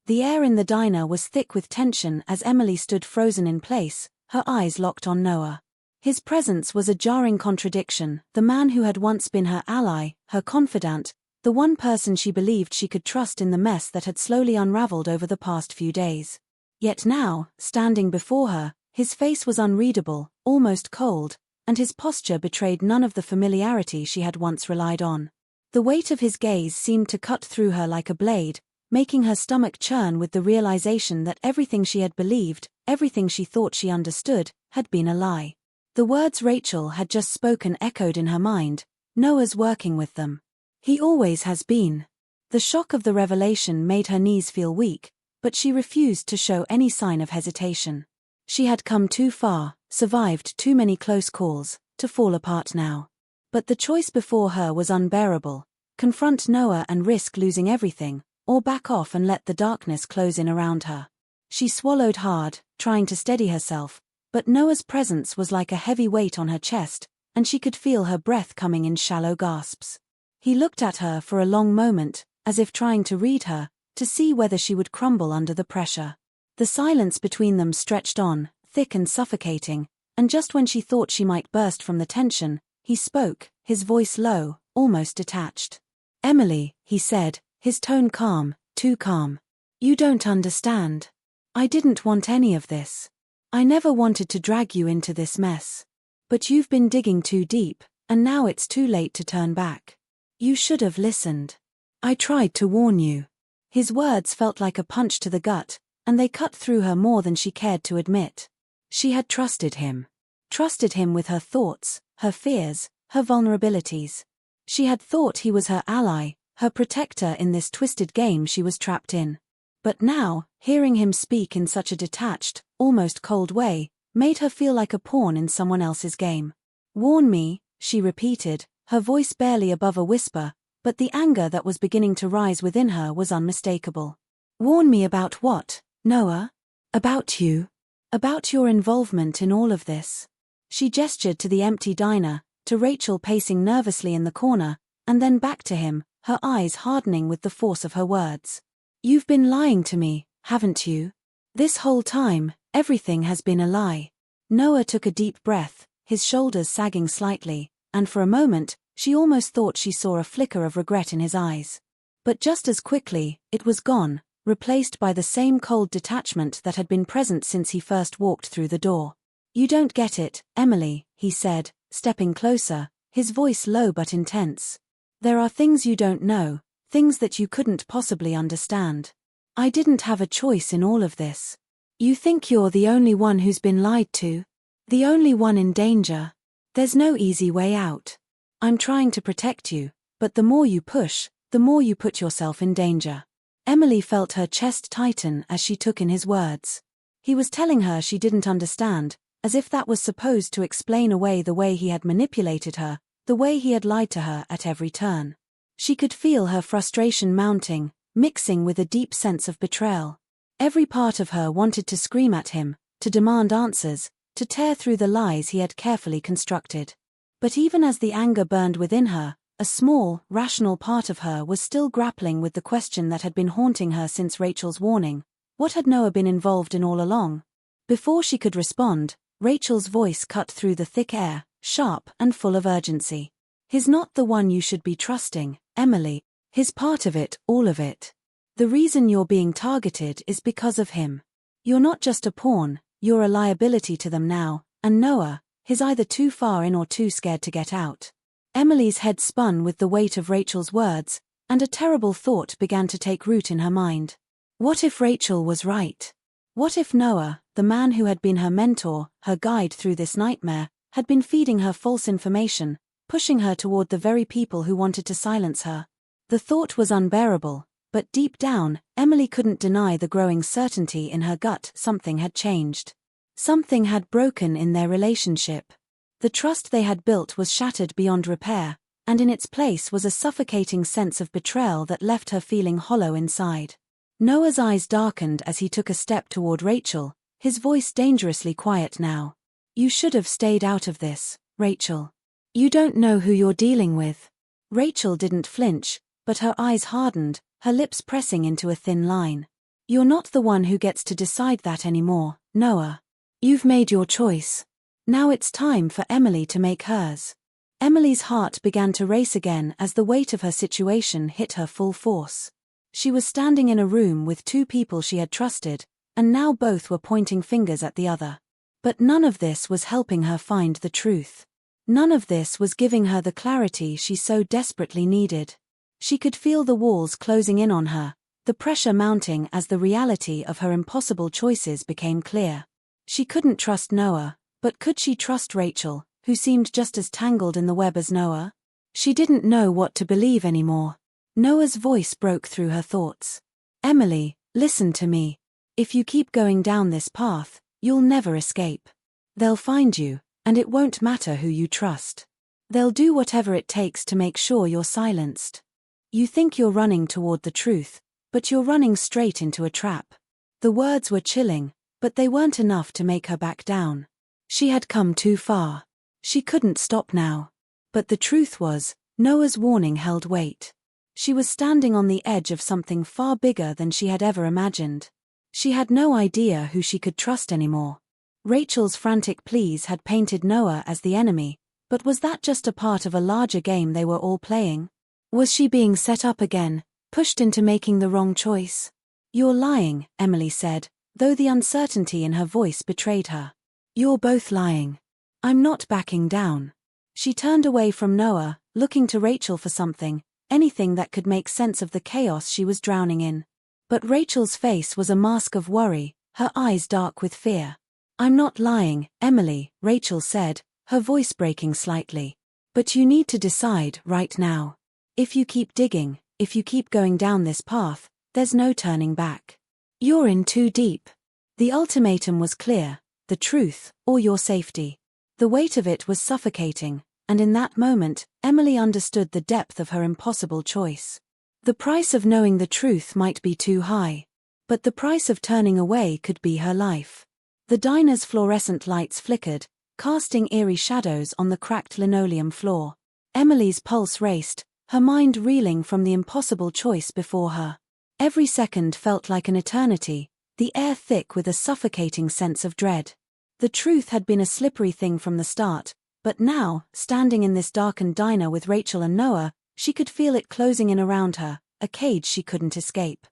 A: The air in the diner was thick with tension as Emily stood frozen in place, her eyes locked on Noah. His presence was a jarring contradiction, the man who had once been her ally, her confidant, the one person she believed she could trust in the mess that had slowly unraveled over the past few days. Yet now, standing before her, his face was unreadable, almost cold, and his posture betrayed none of the familiarity she had once relied on. The weight of his gaze seemed to cut through her like a blade, making her stomach churn with the realization that everything she had believed, everything she thought she understood, had been a lie. The words Rachel had just spoken echoed in her mind: Noah's working with them. He always has been. The shock of the revelation made her knees feel weak, but she refused to show any sign of hesitation. She had come too far, survived too many close calls, to fall apart now. But the choice before her was unbearable: confront Noah and risk losing everything, or back off and let the darkness close in around her. She swallowed hard, trying to steady herself, but Noah's presence was like a heavy weight on her chest, and she could feel her breath coming in shallow gasps. He looked at her for a long moment, as if trying to read her, to see whether she would crumble under the pressure. The silence between them stretched on, thick and suffocating, and just when she thought she might burst from the tension, he spoke, his voice low, almost detached. "Emily," he said, his tone calm, too calm. "You don't understand. I didn't want any of this. I never wanted to drag you into this mess. But you've been digging too deep, and now it's too late to turn back. You should have listened. I tried to warn you." His words felt like a punch to the gut, and they cut through her more than she cared to admit. She had trusted him. Trusted him with her thoughts, her fears, her vulnerabilities. She had thought he was her ally, her protector in this twisted game she was trapped in. But now, hearing him speak in such a detached, almost cold way, made her feel like a pawn in someone else's game. "Warn me," she repeated, her voice barely above a whisper, but the anger that was beginning to rise within her was unmistakable. "Warn me about what, Noah? About you? About your involvement in all of this?" She gestured to the empty diner, to Rachel pacing nervously in the corner, and then back to him, her eyes hardening with the force of her words. "You've been lying to me, haven't you? This whole time, everything has been a lie." Noah took a deep breath, his shoulders sagging slightly, and for a moment, she almost thought she saw a flicker of regret in his eyes. But just as quickly, it was gone, replaced by the same cold detachment that had been present since he first walked through the door. "You don't get it, Emily," he said, stepping closer, his voice low but intense. "There are things you don't know, things that you couldn't possibly understand. I didn't have a choice in all of this. You think you're the only one who's been lied to? The only one in danger? There's no easy way out. I'm trying to protect you, but the more you push, the more you put yourself in danger." Emily felt her chest tighten as she took in his words. He was telling her she didn't understand, as if that was supposed to explain away the way he had manipulated her, the way he had lied to her at every turn. She could feel her frustration mounting, mixing with a deep sense of betrayal. Every part of her wanted to scream at him, to demand answers, to tear through the lies he had carefully constructed. But even as the anger burned within her, a small, rational part of her was still grappling with the question that had been haunting her since Rachel's warning. What had Noah been involved in all along? Before she could respond, Rachel's voice cut through the thick air, sharp and full of urgency. "He's not the one you should be trusting, Emily. He's part of it, all of it. The reason you're being targeted is because of him. You're not just a pawn, you're a liability to them now, and Noah, he's either too far in or too scared to get out." Emily's head spun with the weight of Rachel's words, and a terrible thought began to take root in her mind. What if Rachel was right? What if Noah, the man who had been her mentor, her guide through this nightmare, had been feeding her false information, pushing her toward the very people who wanted to silence her? The thought was unbearable, but deep down, Emily couldn't deny the growing certainty in her gut something had changed. Something had broken in their relationship. The trust they had built was shattered beyond repair, and in its place was a suffocating sense of betrayal that left her feeling hollow inside. Noah's eyes darkened as he took a step toward Rachel, his voice dangerously quiet now. "You should have stayed out of this, Rachel. You don't know who you're dealing with." Rachel didn't flinch, but her eyes hardened, her lips pressing into a thin line. "You're not the one who gets to decide that anymore, Noah. You've made your choice. Now it's time for Emily to make hers." Emily's heart began to race again as the weight of her situation hit her full force. She was standing in a room with two people she had trusted, and now both were pointing fingers at the other. But none of this was helping her find the truth. None of this was giving her the clarity she so desperately needed. She could feel the walls closing in on her, the pressure mounting as the reality of her impossible choices became clear. She couldn't trust Noah, but could she trust Rachel, who seemed just as tangled in the web as Noah? She didn't know what to believe anymore. Noah's voice broke through her thoughts. "Emily, listen to me. If you keep going down this path, you'll never escape. They'll find you, and it won't matter who you trust. They'll do whatever it takes to make sure you're silenced. You think you're running toward the truth, but you're running straight into a trap." The words were chilling, but they weren't enough to make her back down. She had come too far. She couldn't stop now. But the truth was, Noah's warning held weight. She was standing on the edge of something far bigger than she had ever imagined. She had no idea who she could trust anymore. Rachel's frantic pleas had painted Noah as the enemy, but was that just a part of a larger game they were all playing? Was she being set up again, pushed into making the wrong choice? "You're lying," Emily said, though the uncertainty in her voice betrayed her. "You're both lying. I'm not backing down." She turned away from Noah, looking to Rachel for something, anything that could make sense of the chaos she was drowning in. But Rachel's face was a mask of worry, her eyes dark with fear. "I'm not lying, Emily," Rachel said, her voice breaking slightly. "But you need to decide right now. If you keep digging, if you keep going down this path, there's no turning back. You're in too deep." The ultimatum was clear: the truth, or your safety. The weight of it was suffocating, and in that moment, Emily understood the depth of her impossible choice. The price of knowing the truth might be too high, but the price of turning away could be her life. The diner's fluorescent lights flickered, casting eerie shadows on the cracked linoleum floor. Emily's pulse raced, her mind reeling from the impossible choice before her. Every second felt like an eternity, the air thick with a suffocating sense of dread. The truth had been a slippery thing from the start, but now, standing in this darkened diner with Rachel and Noah, she could feel it closing in around her, a cage she couldn't escape.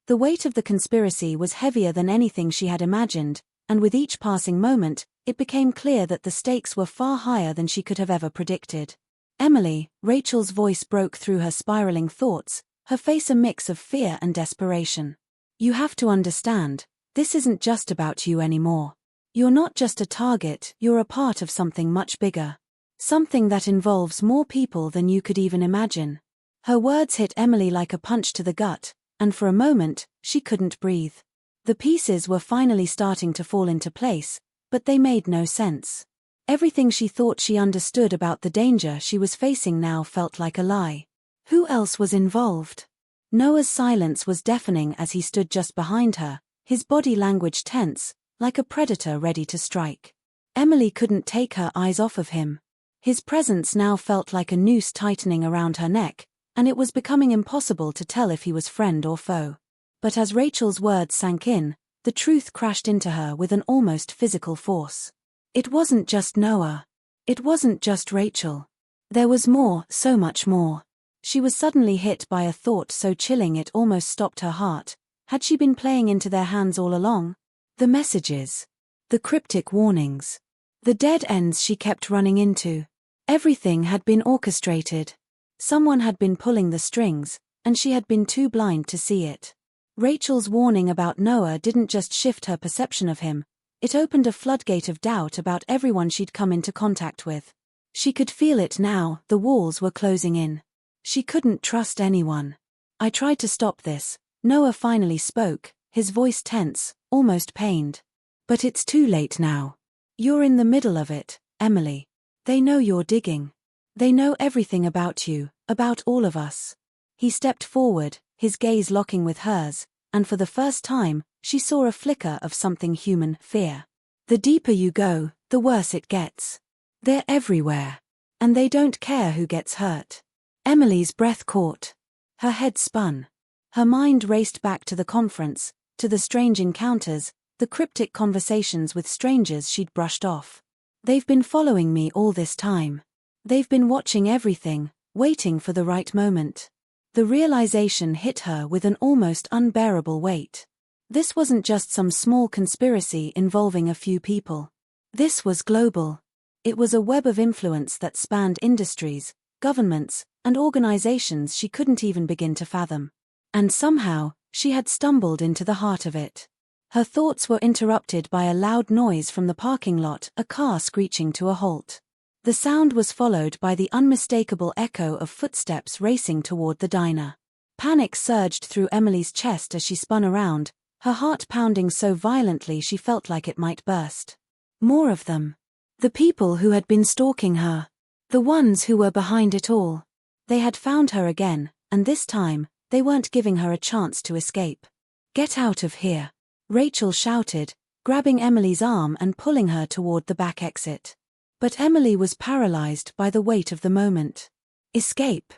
A: The weight of the conspiracy was heavier than anything she had imagined, and with each passing moment, it became clear that the stakes were far higher than she could have ever predicted. "Emily," Rachel's voice broke through her spiraling thoughts, her face a mix of fear and desperation. "You have to understand, this isn't just about you anymore. You're not just a target, you're a part of something much bigger. Something that involves more people than you could even imagine." Her words hit Emily like a punch to the gut, and for a moment, she couldn't breathe. The pieces were finally starting to fall into place, but they made no sense. Everything she thought she understood about the danger she was facing now felt like a lie. Who else was involved? Noah's silence was deafening as he stood just behind her, his body language tense, like a predator ready to strike. Emily couldn't take her eyes off of him. His presence now felt like a noose tightening around her neck, and it was becoming impossible to tell if he was friend or foe. But as Rachel's words sank in, the truth crashed into her with an almost physical force. It wasn't just Noah. It wasn't just Rachel. There was more, so much more. She was suddenly hit by a thought so chilling it almost stopped her heart. Had she been playing into their hands all along? The messages. The cryptic warnings. The dead ends she kept running into. Everything had been orchestrated. Someone had been pulling the strings, and she had been too blind to see it. Rachel's warning about Noah didn't just shift her perception of him, it opened a floodgate of doubt about everyone she'd come into contact with. She could feel it now, the walls were closing in. She couldn't trust anyone. "I tried to stop this," Noah finally spoke, his voice tense, almost pained. "But it's too late now. You're in the middle of it, Emily. They know you're digging. They know everything about you, about all of us." He stepped forward, his gaze locking with hers, and for the first time, she saw a flicker of something human: fear. "The deeper you go, the worse it gets. They're everywhere. And they don't care who gets hurt." Emily's breath caught. Her head spun. Her mind raced back to the conference, to the strange encounters, the cryptic conversations with strangers she'd brushed off. "They've been following me all this time. They've been watching everything, waiting for the right moment." The realization hit her with an almost unbearable weight. This wasn't just some small conspiracy involving a few people. This was global. It was a web of influence that spanned industries, governments, and organizations she couldn't even begin to fathom. And somehow, she had stumbled into the heart of it. Her thoughts were interrupted by a loud noise from the parking lot, a car screeching to a halt. The sound was followed by the unmistakable echo of footsteps racing toward the diner. Panic surged through Emily's chest as she spun around, her heart pounding so violently she felt like it might burst. More of them. The people who had been stalking her. The ones who were behind it all. They had found her again, and this time, they weren't giving her a chance to escape. "Get out of here," Rachel shouted, grabbing Emily's arm and pulling her toward the back exit. But Emily was paralyzed by the weight of the moment. Escape.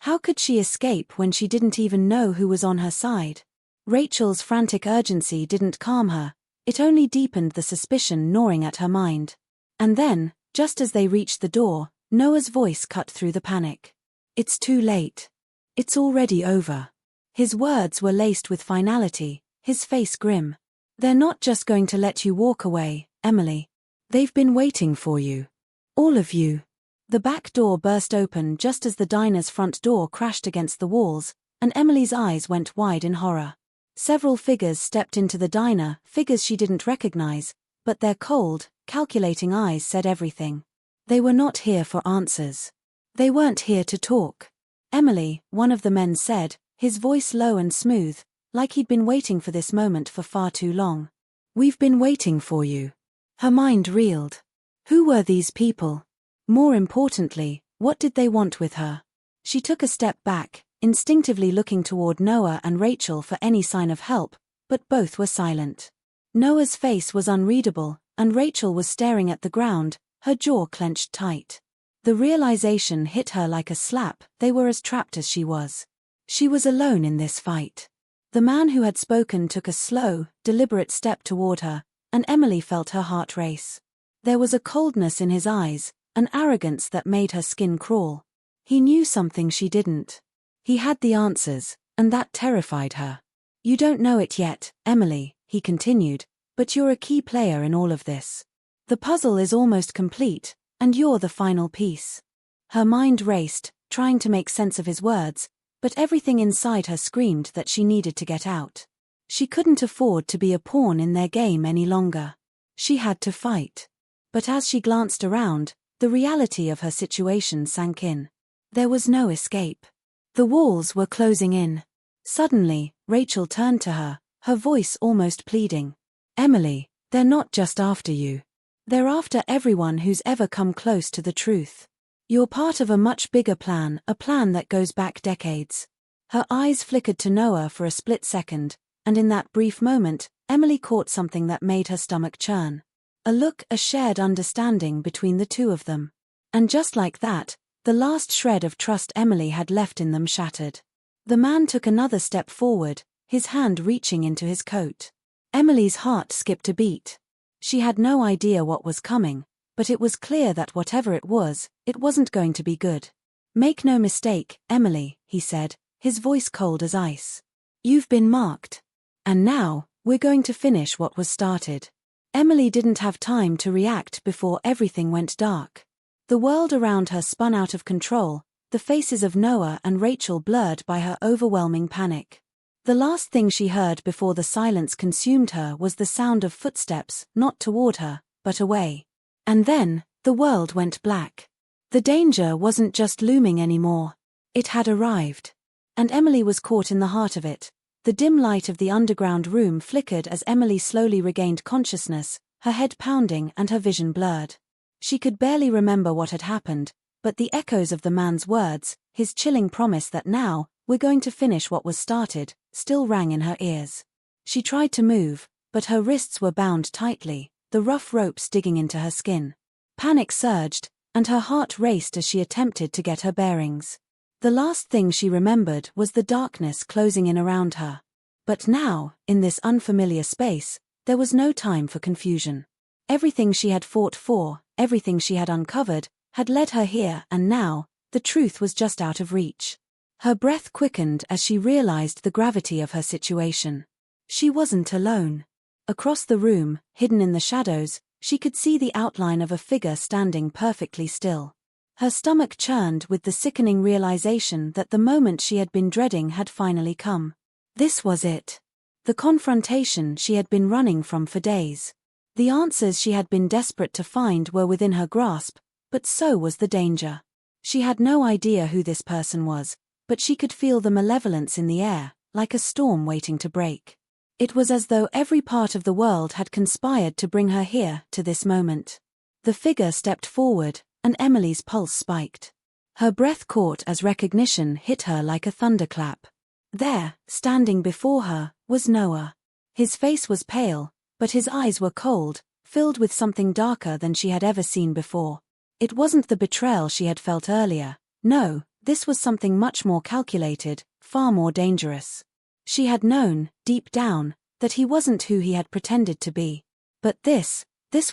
A: How could she escape when she didn't even know who was on her side? Rachel's frantic urgency didn't calm her, it only deepened the suspicion gnawing at her mind. And then, just as they reached the door, Noah's voice cut through the panic. "It's too late. It's already over." His words were laced with finality, his face grim. "They're not just going to let you walk away, Emily. They've been waiting for you. All of you." The back door burst open just as the diner's front door crashed against the walls, and Emily's eyes went wide in horror. Several figures stepped into the diner, figures she didn't recognize, but their cold, calculating eyes said everything. They were not here for answers. They weren't here to talk. "Emily," one of the men said, his voice low and smooth, like he'd been waiting for this moment for far too long. "We've been waiting for you." Her mind reeled. Who were these people? More importantly, what did they want with her? She took a step back, instinctively looking toward Noah and Rachel for any sign of help, but both were silent. Noah's face was unreadable, and Rachel was staring at the ground, her jaw clenched tight. The realization hit her like a slap, they were as trapped as she was. She was alone in this fight. The man who had spoken took a slow, deliberate step toward her, and Emily felt her heart race. There was a coldness in his eyes, an arrogance that made her skin crawl. He knew something she didn't. He had the answers, and that terrified her. "You don't know it yet, Emily," he continued, "but you're a key player in all of this. The puzzle is almost complete, and you're the final piece." Her mind raced, trying to make sense of his words, but everything inside her screamed that she needed to get out. She couldn't afford to be a pawn in their game any longer. She had to fight. But as she glanced around, the reality of her situation sank in. There was no escape. The walls were closing in. Suddenly, Rachel turned to her, her voice almost pleading. "Emily, they're not just after you. They're after everyone who's ever come close to the truth. You're part of a much bigger plan, a plan that goes back decades." Her eyes flickered to Noah for a split second, and in that brief moment, Emily caught something that made her stomach churn. A look, a shared understanding between the two of them. And just like that, the last shred of trust Emily had left in them shattered. The man took another step forward, his hand reaching into his coat. Emily's heart skipped a beat. She had no idea what was coming, but it was clear that whatever it wasn't going to be good. "Make no mistake, Emily," he said, his voice cold as ice. "You've been marked. And now, we're going to finish what was started." Emily didn't have time to react before everything went dark. The world around her spun out of control, the faces of Noah and Rachel blurred by her overwhelming panic. The last thing she heard before the silence consumed her was the sound of footsteps, not toward her, but away. And then, the world went black. The danger wasn't just looming anymore. It had arrived. And Emily was caught in the heart of it. The dim light of the underground room flickered as Emily slowly regained consciousness, her head pounding and her vision blurred. She could barely remember what had happened, but the echoes of the man's words, his chilling promise that now, "We're going to finish what was started," still rang in her ears. She tried to move, but her wrists were bound tightly, the rough ropes digging into her skin. Panic surged, and her heart raced as she attempted to get her bearings. The last thing she remembered was the darkness closing in around her. But now, in this unfamiliar space, there was no time for confusion. Everything she had fought for, everything she had uncovered, had led her here, and now, the truth was just out of reach. Her breath quickened as she realized the gravity of her situation. She wasn't alone. Across the room, hidden in the shadows, she could see the outline of a figure standing perfectly still. Her stomach churned with the sickening realization that the moment she had been dreading had finally come. This was it. The confrontation she had been running from for days. The answers she had been desperate to find were within her grasp, but so was the danger. She had no idea who this person was, but she could feel the malevolence in the air, like a storm waiting to break. It was as though every part of the world had conspired to bring her here, to this moment. The figure stepped forward, and Emily's pulse spiked. Her breath caught as recognition hit her like a thunderclap. There, standing before her, was Noah. His face was pale, but his eyes were cold, filled with something darker than she had ever seen before. It wasn't the betrayal she had felt earlier. No, This was something much more calculated, far more dangerous. She had known, deep down, that he wasn't who he had pretended to be. But this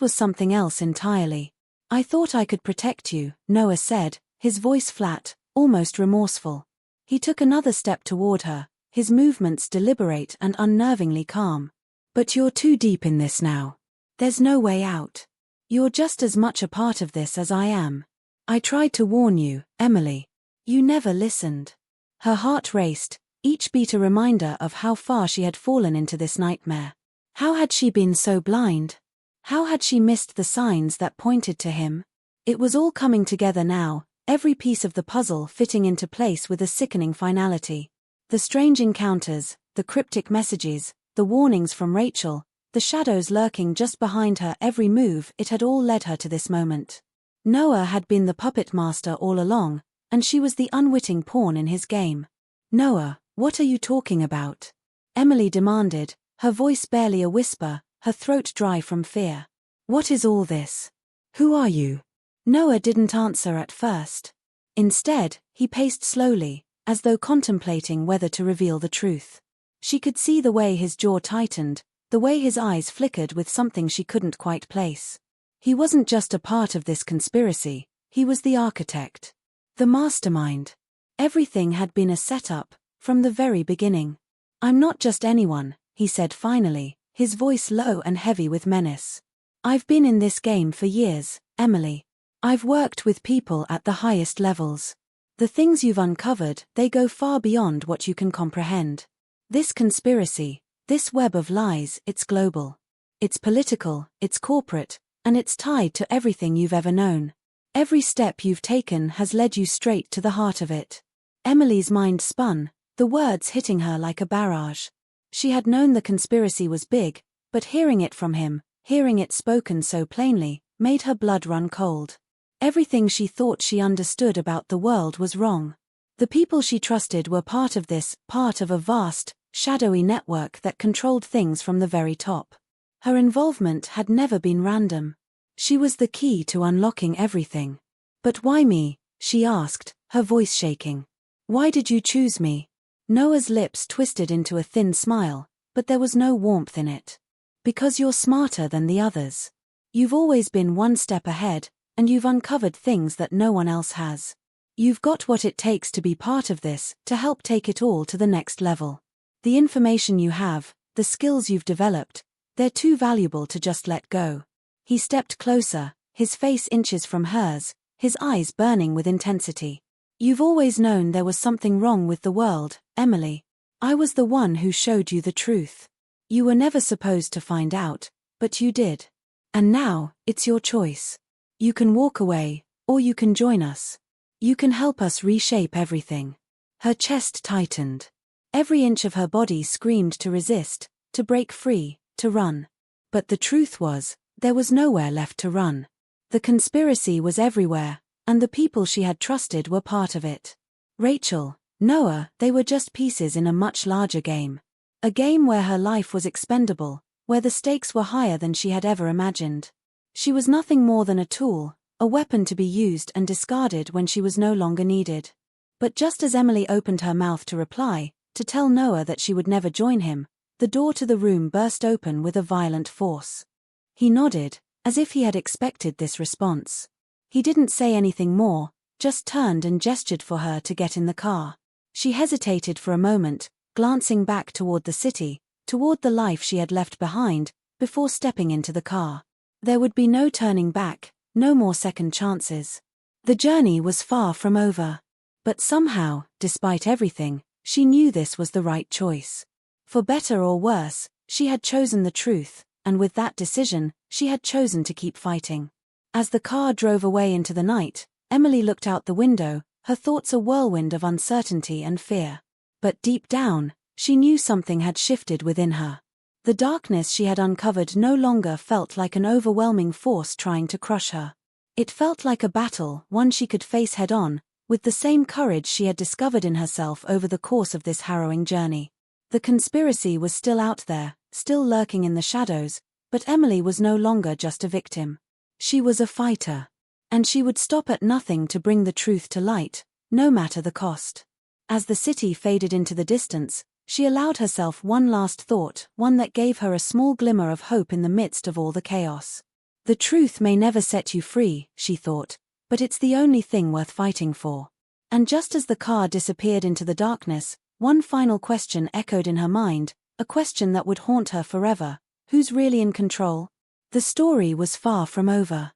A: was something else entirely. "I thought I could protect you," Noah said, his voice flat, almost remorseful. He took another step toward her, his movements deliberate and unnervingly calm. "But you're too deep in this now. There's no way out. You're just as much a part of this as I am. I tried to warn you, Emily. You never listened." Her heart raced, each beat a reminder of how far she had fallen into this nightmare. How had she been so blind? How had she missed the signs that pointed to him? It was all coming together now, every piece of the puzzle fitting into place with a sickening finality. The strange encounters, the cryptic messages, the warnings from Rachel, the shadows lurking just behind her every move, it had all led her to this moment. Noah had been the puppet master all along, and she was the unwitting pawn in his game. "Noah, what are you talking about?" Emily demanded, her voice barely a whisper, her throat dry from fear. "What is all this? Who are you?" Noah didn't answer at first. Instead, he paced slowly, as though contemplating whether to reveal the truth. She could see the way his jaw tightened, the way his eyes flickered with something she couldn't quite place. He wasn't just a part of this conspiracy, he was the architect. The mastermind. Everything had been a setup, from the very beginning. "I'm not just anyone," he said finally, his voice low and heavy with menace. "I've been in this game for years, Emily. I've worked with people at the highest levels. The things you've uncovered, they go far beyond what you can comprehend. This conspiracy, this web of lies, it's global. It's political, it's corporate, and it's tied to everything you've ever known. Every step you've taken has led you straight to the heart of it." Emily's mind spun, the words hitting her like a barrage. She had known the conspiracy was big, but hearing it from him, hearing it spoken so plainly, made her blood run cold. Everything she thought she understood about the world was wrong. The people she trusted were part of this, part of a vast, shadowy network that controlled things from the very top. Her involvement had never been random. She was the key to unlocking everything. "But why me?" she asked, her voice shaking. "Why did you choose me?" Noah's lips twisted into a thin smile, but there was no warmth in it. "Because you're smarter than the others. You've always been one step ahead, and you've uncovered things that no one else has. You've got what it takes to be part of this, to help take it all to the next level. The information you have, the skills you've developed, they're too valuable to just let go." He stepped closer, his face inches from hers, his eyes burning with intensity. "You've always known there was something wrong with the world, Emily. I was the one who showed you the truth. You were never supposed to find out, but you did. And now, it's your choice. You can walk away, or you can join us. You can help us reshape everything." Her chest tightened. Every inch of her body screamed to resist, to break free, to run. But the truth was, there was nowhere left to run. The conspiracy was everywhere, and the people she had trusted were part of it. Rachel, Noah, they were just pieces in a much larger game. A game where her life was expendable, where the stakes were higher than she had ever imagined. She was nothing more than a tool, a weapon to be used and discarded when she was no longer needed. But just as Emily opened her mouth to reply, to tell Noah that she would never join him, the door to the room burst open with a violent force. He nodded, as if he had expected this response. He didn't say anything more, just turned and gestured for her to get in the car. She hesitated for a moment, glancing back toward the city, toward the life she had left behind, before stepping into the car. There would be no turning back, no more second chances. The journey was far from over. But somehow, despite everything, she knew this was the right choice. For better or worse, she had chosen the truth, and with that decision, she had chosen to keep fighting. As the car drove away into the night, Emily looked out the window, her thoughts a whirlwind of uncertainty and fear. But deep down, she knew something had shifted within her. The darkness she had uncovered no longer felt like an overwhelming force trying to crush her. It felt like a battle, one she could face head-on, with the same courage she had discovered in herself over the course of this harrowing journey. The conspiracy was still out there, still lurking in the shadows, but Emily was no longer just a victim. She was a fighter. And she would stop at nothing to bring the truth to light, no matter the cost. As the city faded into the distance, she allowed herself one last thought, one that gave her a small glimmer of hope in the midst of all the chaos. The truth may never set you free, she thought, but it's the only thing worth fighting for. And just as the car disappeared into the darkness, one final question echoed in her mind, a question that would haunt her forever: who's really in control? The story was far from over.